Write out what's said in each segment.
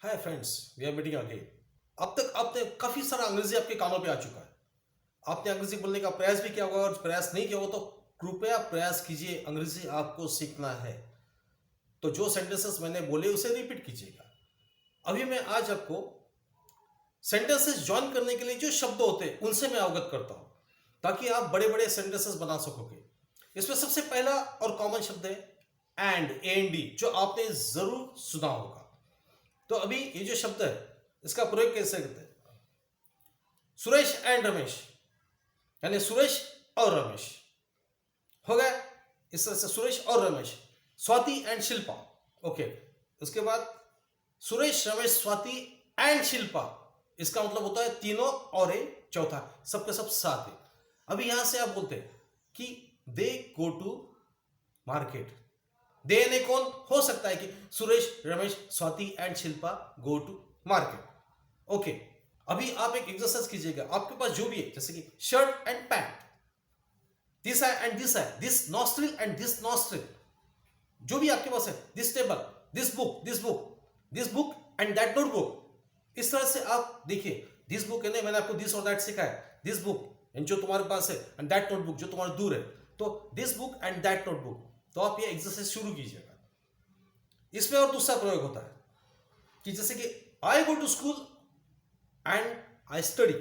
Hi friends, we are meeting again. अब तक आपने काफी सारा अंग्रेजी आपके कानों पे आ चुका है। आपने अंग्रेजी बोलने का प्रयास भी किया होगा और प्रयास नहीं किया हो तो कृपया प्रयास कीजिए। अंग्रेजी आपको सीखना है तो जो सेंटेंसेस मैंने बोले उसे रिपीट कीजिएगा। अभी मैं आज आपको सेंटेंसेस ज्वाइन करने के लिए जो शब्द होते हैं उनसे मैं अवगत करता हूं ताकि आप बड़े बड़े सेंटेंसेस बना सकोगे। इसमें सबसे पहला और कॉमन शब्द है एंड जो आपने जरूर सुना होगा। तो अभी ये जो शब्द है इसका प्रयोग कैसे करते हैं? सुरेश एंड रमेश, यानी सुरेश और रमेश हो गया। इस तरह से सुरेश और रमेश। Swati and Shilpa, okay. उसके बाद सुरेश रमेश स्वाति एंड शिल्पा, इसका मतलब होता है तीनों और एक चौथा, सबके सब साथ है। अभी यहां से आप बोलते हैं कि दे गो टू मार्केट। दे ने कौन हो सकता है कि Suresh Ramesh Swati and Shilpa go to market, okay. अभी आप एक एक्सरसाइज कीजिएगा। आपके पास जो भी है जैसे कि शर्ट एंड पैंट, दिस है एंड दिस है, this nostril and this nostril, जो भी आपके पास है, this table, this book, this book, this book and that notebook. इस तरह से आप देखिए, दिस बुक है, मैंने आपको दिस और दैट सिखाया। दिस बुक जो तुम्हारे पास है एंड दैट नोटबुक जो तुम्हारे दूर है, तो this book and that notebook. तो आप ये एक्सरसाइज शुरू कीजिएगा। इसमें और दूसरा प्रयोग होता है कि जैसे कि I go to school and I study.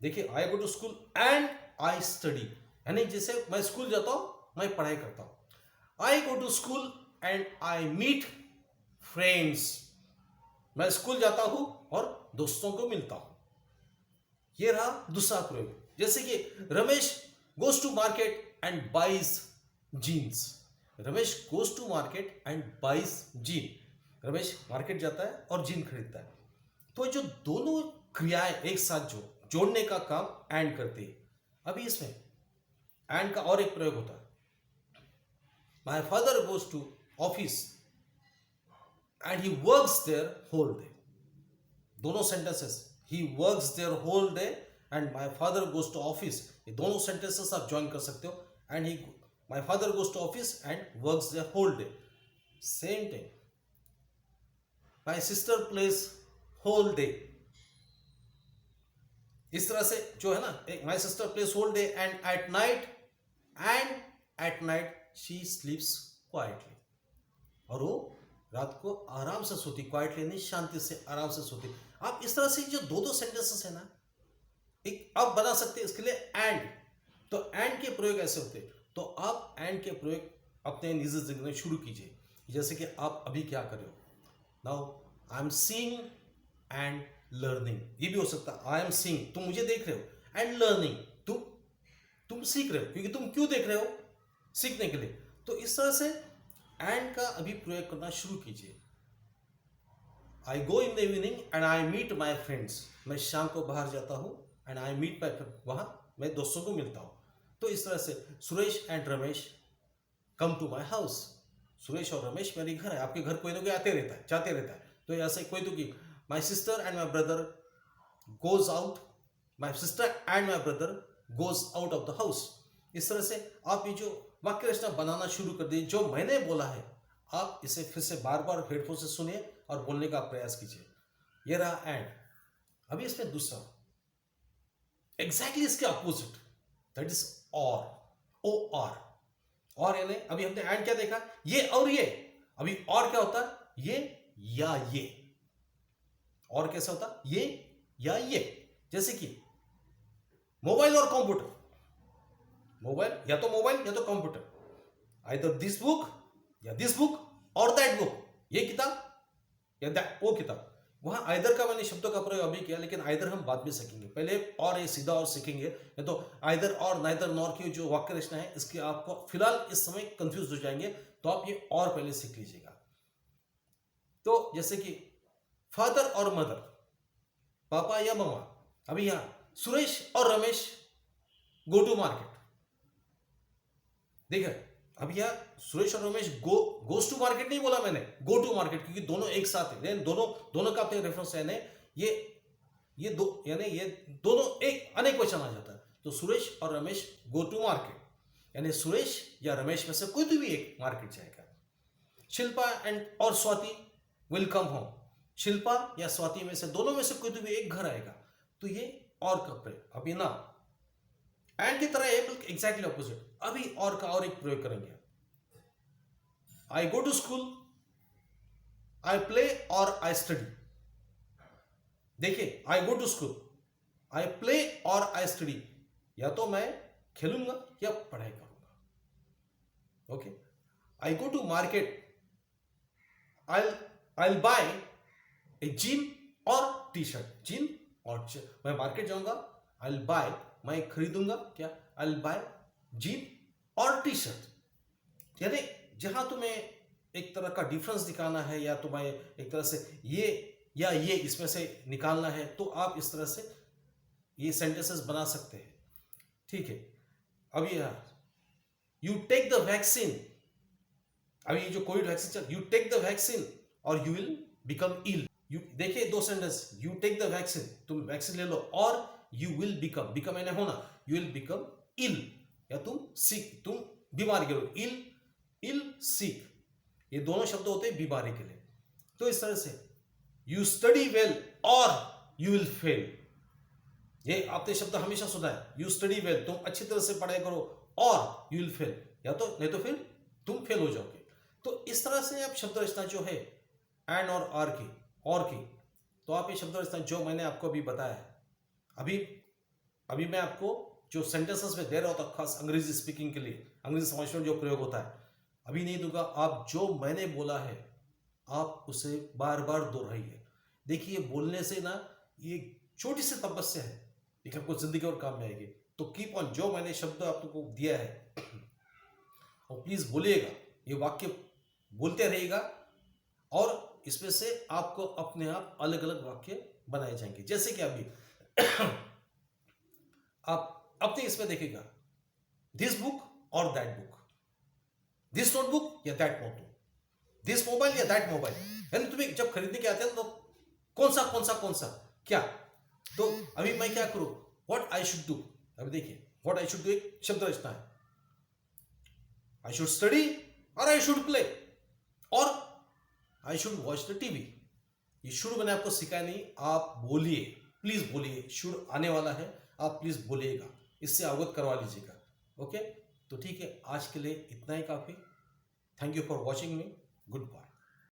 देखिए, I go to school and I study, यानी जैसे मैं स्कूल जाता हूं, मैं पढ़ाई करता हूं। I go to school and I meet friends, मैं स्कूल जाता हूं और दोस्तों को मिलता हूं। यह रहा दूसरा प्रयोग। जैसे कि Ramesh goes to market and buys jeans. Ramesh goes to market and buys jean, Ramesh market जाता है और जीन खरीदता है। तो जो दोनों क्रियाएं एक साथ जोड़ने का काम एंड करते हैं। अभी इसमें एंड का और एक प्रयोग होता है। My father goes to office and he works there whole day. दोनों sentences, he works there whole day and my father goes to office, ये दोनों सेंटेंसेस आप ज्वाइन कर सकते हो। And he my father goes to office and works there whole day. Same thing, my sister plays whole day. इस तरह से जो है ना, my sister plays whole day and at night she स्लीप्स quietly, और वो रात को आराम से सोती, क्वाइटली नहीं, शांति से आराम से सोती। आप इस तरह से जो दो सेंटेंसेस है ना, एक आप बना सकते हैं इसके लिए एंड। तो एंड के प्रयोग ऐसे होते हैं। तो आप एंड के प्रयोग अपने निजी जिंदगी में शुरू कीजिए। जैसे कि आप अभी क्या कर रहे हो, now I am seeing and learning. ये भी हो सकता है आई एम सीइंग, तुम मुझे देख रहे हो, एंड लर्निंग, तुम सीख रहे हो। क्योंकि तुम क्यों देख रहे हो? सीखने के लिए। तो इस तरह से एंड का अभी प्रयोग करना शुरू कीजिए। I go in the evening and I meet my friends, मैं शाम को बाहर जाता हूं and I meet my friend, वहां मैं दोस्तों को मिलता हूं। तो इस तरह से Suresh and Ramesh come to my house. Suresh और रमेश मेरे घर है, आपके घर कोई ना कोई आते रहता है, जाते रहता है। तो ऐसे कोई तो कि my sister and my brother goes out, my sister and my brother goes out of the house. इस तरह से आप ये जो वाक्य रचना बनाना शुरू कर दीजिए। जो मैंने बोला है आप इसे फिर से बार बार हेडफोन से सुनिए और बोलने का प्रयास कीजिए। ये रहा एंड। अभी इसमें दूसरा एग्जैक्टली इसके अपोजिट, दैट इज और, ओ आर। और यानी अभी हमने एंड क्या देखा, ये और ये। अभी और क्या होता है, ये या ये। और कैसा होता, ये या ये। जैसे कि मोबाइल और कंप्यूटर, मोबाइल या तो मोबाइल या तो कंप्यूटर, आइदर दिस बुक या दिस बुक और दैट बुक, ये किताब या दैट वो किताब। वहां आइदर का मैंने शब्दों का प्रयोग अभी किया, लेकिन आइदर हम बाद में सीखेंगे। पहले और ये सीधा और सीखेंगे, या तो आइदर और नाइदर नॉर की जो वाक्य रचना है इसकी आपको फिलहाल इस समय कंफ्यूज हो जाएंगे, तो आप ये और पहले सीख लीजिएगा। तो जैसे कि फादर और मदर, पापा या मम्मा। अभी यहां सुरेश और रमेश गो टू मार्केट। देखिए, अब यह सुरेश और रमेश गोज टू मार्केट नहीं बोला मैंने, गो टू मार्केट, क्योंकि दोनों एक साथ है, दोनों का अपने रेफरेंस है। ये दो यानी ये दोनों एक अनेक वचन आ जाता है। तो सुरेश और रमेश गो टू मार्केट, यानी सुरेश या रमेश में से कोई तो भी एक मार्केट जाएगा। शिल्पा एंड और Swati will come home. Shilpa या स्वाति में से दोनों में से कोई भी एक घर आएगा, तो ये और का प्रयोग। अभी ना एंड की तरह है, बिल्कुल एग्जैक्टली ऑपोजिट। अभी और का और एक प्रयोग करेंगे। I go to school, I play और आई स्टडी। देखिए, I go to school, I play और आई स्टडी, या तो मैं खेलूंगा या पढ़ाई करूंगा। Okay. I go to market, I buy a jean और टी शर्ट। जीन और मैं मार्केट जाऊंगा, आई बाय, मैं खरीदूंगा क्या, आई बाय जीन और टी शर्ट। यानी जहां तुम्हें एक तरह का डिफरेंस दिखाना है, या तुम्हें एक तरह से ये या ये इसमें से निकालना है, तो आप इस तरह से ये सेंटेंसेस बना सकते हैं। ठीक है। अभी यू टेक द वैक्सीन, अभी ये जो कोविड वैक्सीन चल, यू टेक द वैक्सीन और you will become ill. You देखिए दो sentence, you take the vaccine, तुम वैक्सीन ले लो, और यू विल बिकम, बिकम यानी होना, यू विल बिकम इल, या तुम सिक, तुम बीमार गिरो। इल, इल, सिक, ये दोनों शब्द होते हैं बीमारी के लिए। तो इस तरह से यू स्टडी वेल और यू विल फेल, ये आपने शब्द हमेशा सुना है। यू स्टडी वेल, तुम अच्छी तरह से पढ़ाई करो, और यू विल फेल, या तो नहीं तो फिर तुम फेल हो जाओगे। तो इस तरह से आप शब्द रचना जो है एंड और आर की, और की, तो आप ये शब्द रचना जो मैंने आपको अभी बताया है, अभी मैं आपको जो सेंटेंसेस में दे रहा होता, खास अंग्रेजी स्पीकिंग के लिए, अंग्रेजी समझने में जो प्रयोग होता है, अभी नहीं दूंगा। आप जो मैंने बोला है आप उसे बार बार दोहराइए। देखिए, बोलने से ना ये छोटी सी तपस्या है, लेकिन आपको जिंदगी और काम में आएगी। तो कीप ऑन, जो मैंने शब्द आपको दिया है और प्लीज बोलिएगा, ये वाक्य बोलते रहिएगा, और इसमें से आपको अपने आप अलग अलग वाक्य बनाए जाएंगे। जैसे कि अभी आप अपने इसमें देखिएगा, दिस बुक और दैट बुक, दिस नोटबुक या दैट नोटबुक, दिस मोबाइल या दैट मोबाइल। यानी तुम्हें जब खरीदने के आते हैं तो कौन सा क्या। तो अभी मैं क्या करूं, व्हाट आई शुड डू। अभी देखिए, व्हाट आई शुड डू एक शब्द रचना है। आई शुड स्टडी और आई शुड प्ले और I should watch the TV. ये शुड मैंने आपको सिखाया नहीं, आप बोलिए, प्लीज बोलिए। शुड आने वाला है, आप प्लीज बोलिएगा, इससे अवगत करवा लीजिएगा। ओके, तो ठीक है, आज के लिए इतना ही काफी। Thank you for watching me. Good bye.